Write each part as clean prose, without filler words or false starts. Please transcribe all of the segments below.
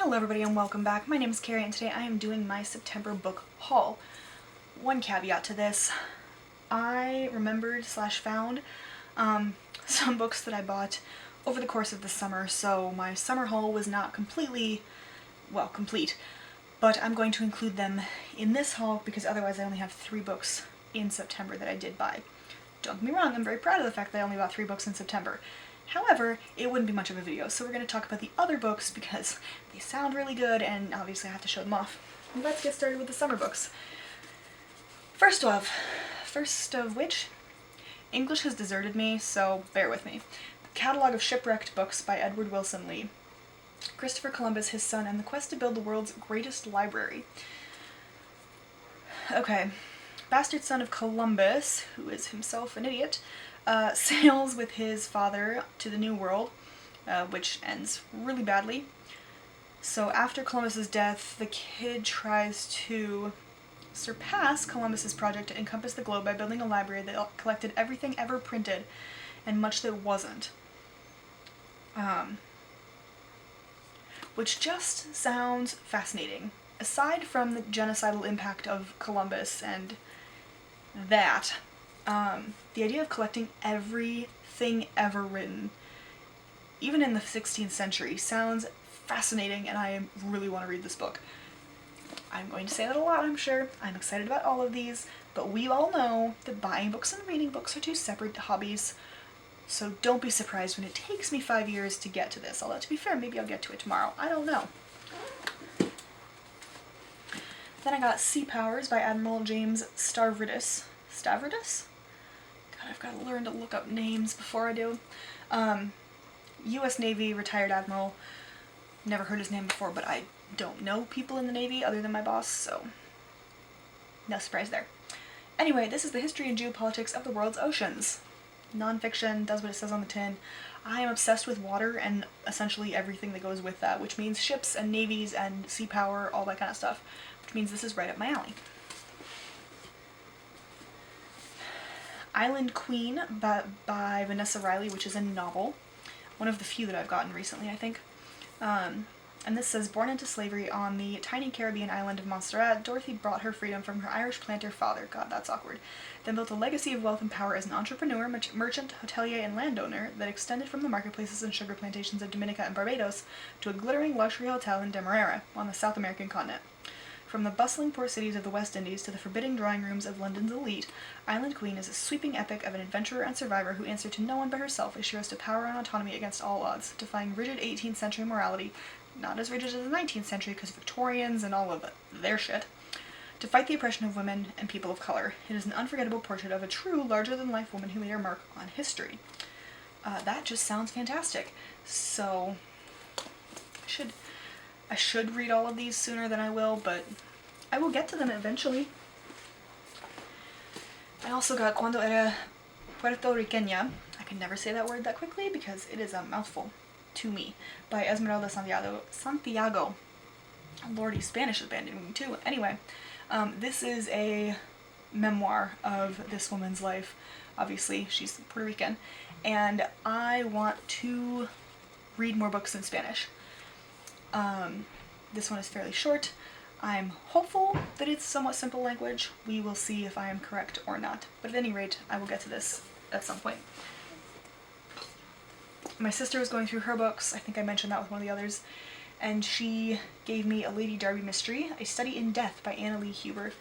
Hello everybody and welcome back. My name is Kari and today I am doing my September book haul. One caveat to this, I remembered / found some books that I bought over the course of the summer, so my summer haul was not completely, well, complete, but I'm going to include them in this haul because otherwise I only have 3 books in September that I did buy. Don't get me wrong, I'm very proud of the fact that I only bought 3 books in September. However, it wouldn't be much of a video, so we're going to talk about the other books because they sound really good and obviously I have to show them off. Let's get started with the summer books. First of which, English has deserted me, so bear with me. The Catalog of Shipwrecked Books by Edward Wilson Lee. Christopher Columbus, His Son, and the Quest to Build the World's Greatest Library. Okay, bastard son of Columbus, who is himself an idiot, sails with his father to the New World, which ends really badly. So after Columbus's death, the kid tries to surpass Columbus's project to encompass the globe by building a library that collected everything ever printed and much that wasn't. Which just sounds fascinating. Aside from the genocidal impact of Columbus and that, the idea of collecting everything ever written, even in the 16th century, sounds fascinating and I really want to read this book. I'm going to say that a lot, I'm sure. I'm excited about all of these, but we all know that buying books and reading books are 2 separate hobbies, so don't be surprised when it takes me 5 years to get to this. Although, to be fair, maybe I'll get to it tomorrow. I don't know. Then I got Sea Powers by Admiral James Stavridis. Stavridis? God, I've got to learn to look up names before I do. U.S. Navy retired admiral. Never heard his name before, but I don't know people in the Navy other than my boss, so no surprise there. Anyway, this is the history and geopolitics of the world's oceans. Non-fiction, does what it says on the tin. I am obsessed with water and essentially everything that goes with that, which means ships and navies and sea power, all that kind of stuff, which means this is right up my alley. Island Queen by Vanessa Riley, which is a novel. One of the few that I've gotten recently, I think. And this says, born into slavery on the tiny Caribbean island of Montserrat, Dorothy brought her freedom from her Irish planter father, God, that's awkward, then built a legacy of wealth and power as an entrepreneur, merchant, hotelier, and landowner that extended from the marketplaces and sugar plantations of Dominica and Barbados to a glittering luxury hotel in Demerara, on the South American continent. From the bustling port cities of the West Indies to the forbidding drawing rooms of London's elite, Island Queen is a sweeping epic of an adventurer and survivor who answered to no one but herself as she rose to power and autonomy against all odds, defying rigid 18th century morality, not as rigid as the 19th century because Victorians and all of their shit, to fight the oppression of women and people of color. It is an unforgettable portrait of a true, larger-than-life woman who made her mark on history. That just sounds fantastic. So, I should read all of these sooner than I will, but I will get to them eventually. I also got Cuando era Puerto Riqueña. I can never say that word that quickly because it is a mouthful to me, by Esmeralda Santiago. Lordy, Spanish is abandoning me too. Anyway, this is a memoir of this woman's life. Obviously, she's Puerto Rican, and I want to read more books in Spanish. This one is fairly short. I'm hopeful that it's somewhat simple language. We will see if I am correct or not. But at any rate, I will get to this at some point. My sister was going through her books. I think I mentioned that with one of the others. And she gave me a Lady Darby mystery, A Study in Death by Anna Lee Huber.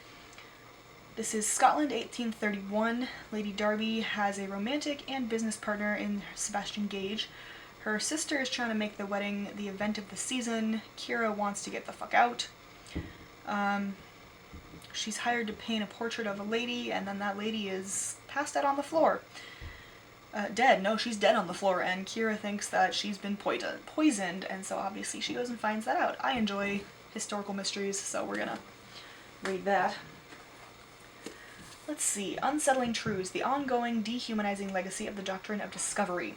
This is Scotland, 1831. Lady Darby has a romantic and business partner in Sebastian Gage. Her sister is trying to make the wedding the event of the season. Kira wants to get the fuck out. She's hired to paint a portrait of a lady, and then that lady is passed out on the floor. Dead. No, she's dead on the floor, and Kira thinks that she's been poisoned, and so obviously she goes and finds that out. I enjoy historical mysteries, so we're gonna read that. Let's see. Unsettling Truths, the ongoing, dehumanizing legacy of the Doctrine of Discovery.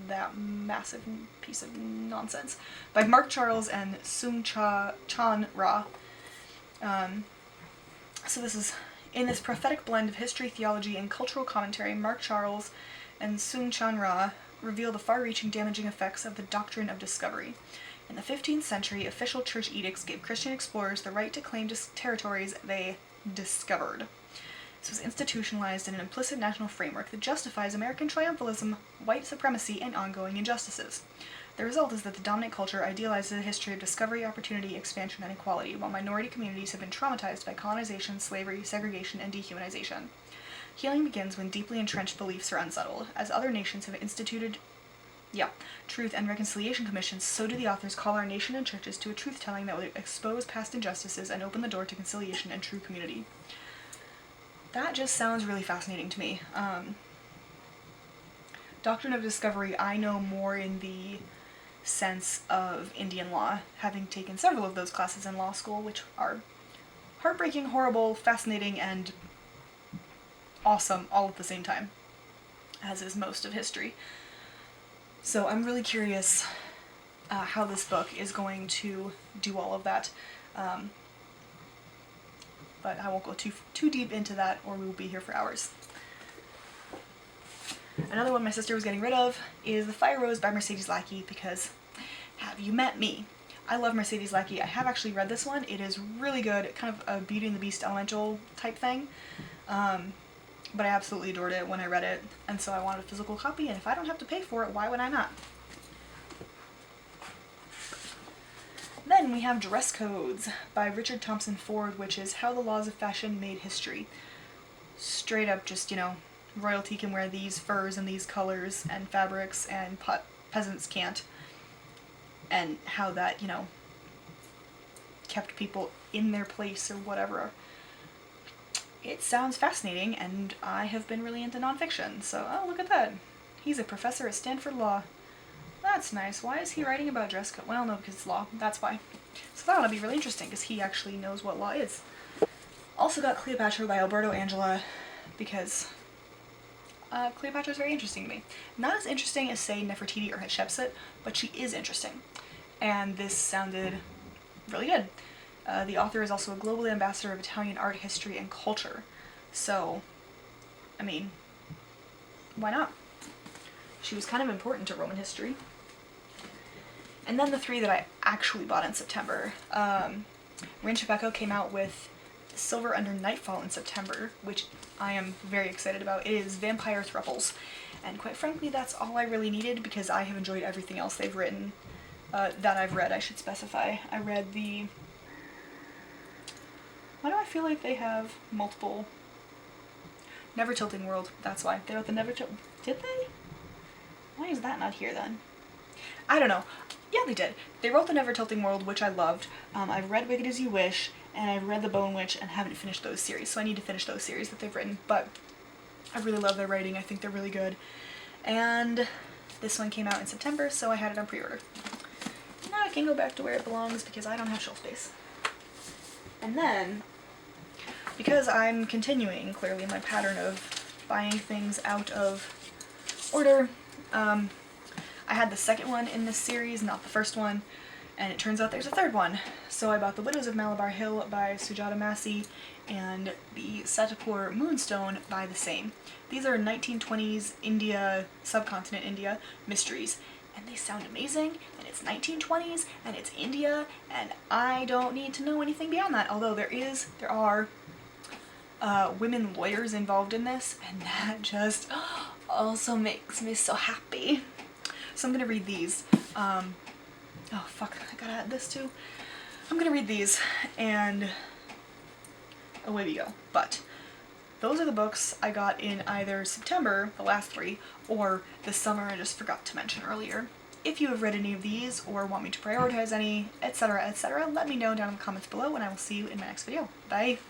That massive piece of nonsense. By Mark Charles and Soong-Chan Rah. So this is, in this prophetic blend of history, theology, and cultural commentary, Mark Charles and Soong-Chan Rah reveal the far-reaching, damaging effects of the Doctrine of Discovery. In the 15th century, official church edicts gave Christian explorers the right to claim territories they discovered. This was institutionalized in an implicit national framework that justifies American triumphalism, white supremacy, and ongoing injustices. The result is that the dominant culture idealizes a history of discovery, opportunity, expansion, and equality, while minority communities have been traumatized by colonization, slavery, segregation, and dehumanization. Healing begins when deeply entrenched beliefs are unsettled. As other nations have instituted truth and reconciliation commissions, so do the authors call our nation and churches to a truth-telling that will expose past injustices and open the door to conciliation and true community. That just sounds really fascinating to me. Doctrine of Discovery, I know more in the sense of Indian law, having taken several of those classes in law school, which are heartbreaking, horrible, fascinating, and awesome all at the same time, as is most of history. So I'm really curious how this book is going to do all of that. But I won't go too deep into that, or we will be here for hours. Another one my sister was getting rid of is The Fire Rose by Mercedes Lackey, because have you met me? I love Mercedes Lackey. I have actually read this one. It is really good, kind of a Beauty and the Beast elemental type thing. But I absolutely adored it when I read it, and so I wanted a physical copy, and if I don't have to pay for it, why would I not? Then we have Dress Codes by Richard Thompson Ford, which is How the Laws of Fashion Made History. Straight up just, royalty can wear these furs and these colors and fabrics, and peasants can't. And how that, kept people in their place or whatever. It sounds fascinating, and I have been really into nonfiction, so, oh, look at that. He's a professor at Stanford Law. That's nice. Why is he writing about dress code? Well, no, because it's law. That's why. So that ought to be really interesting, because he actually knows what law is. Also got Cleopatra by Alberto Angela, because Cleopatra is very interesting to me. Not as interesting as, say, Nefertiti or Hatshepsut, but she is interesting. And this sounded really good. The author is also a global ambassador of Italian art, history, and culture. So, I mean, why not? She was kind of important to Roman history. And then the three that I actually bought in September. Rin Chapeko came out with Silver Under Nightfall in September, which I am very excited about. It is vampire thruples. And quite frankly, that's all I really needed, because I have enjoyed everything else they've written. That I've read, I should specify. I read the... Why do I feel like they have multiple... Never Tilting World, that's why. They wrote the Never Tilting... Did they? Why is that not here then? I don't know. Yeah, they did. They wrote the Never Tilting World, which I loved. I've read Wicked As You Wish, and I've read The Bone Witch, and haven't finished those series, so I need to finish those series that they've written. But I really love their writing. I think they're really good. And this one came out in September, so I had it on pre-order. Now I can go back to where it belongs, because I don't have shelf space. And then, because I'm continuing, clearly, my pattern of buying things out of order, I had the second one in this series, not the first one, and it turns out there's a third one. So I bought The Widows of Malabar Hill by Sujata Massey and the Satapore Moonstone by the same. These are 1920s India, subcontinent India, mysteries. And they sound amazing, and it's 1920s, and it's India, and I don't need to know anything beyond that. Although there are women lawyers involved in this, and that just also makes me so happy. So I'm gonna read these. Oh fuck, I gotta add this too. I'm gonna read these, and away we go. But those are the books I got in either September, the last three, or the summer I just forgot to mention earlier. If you have read any of these, or want me to prioritize any, etc., let me know down in the comments below, and I will see you in my next video. Bye!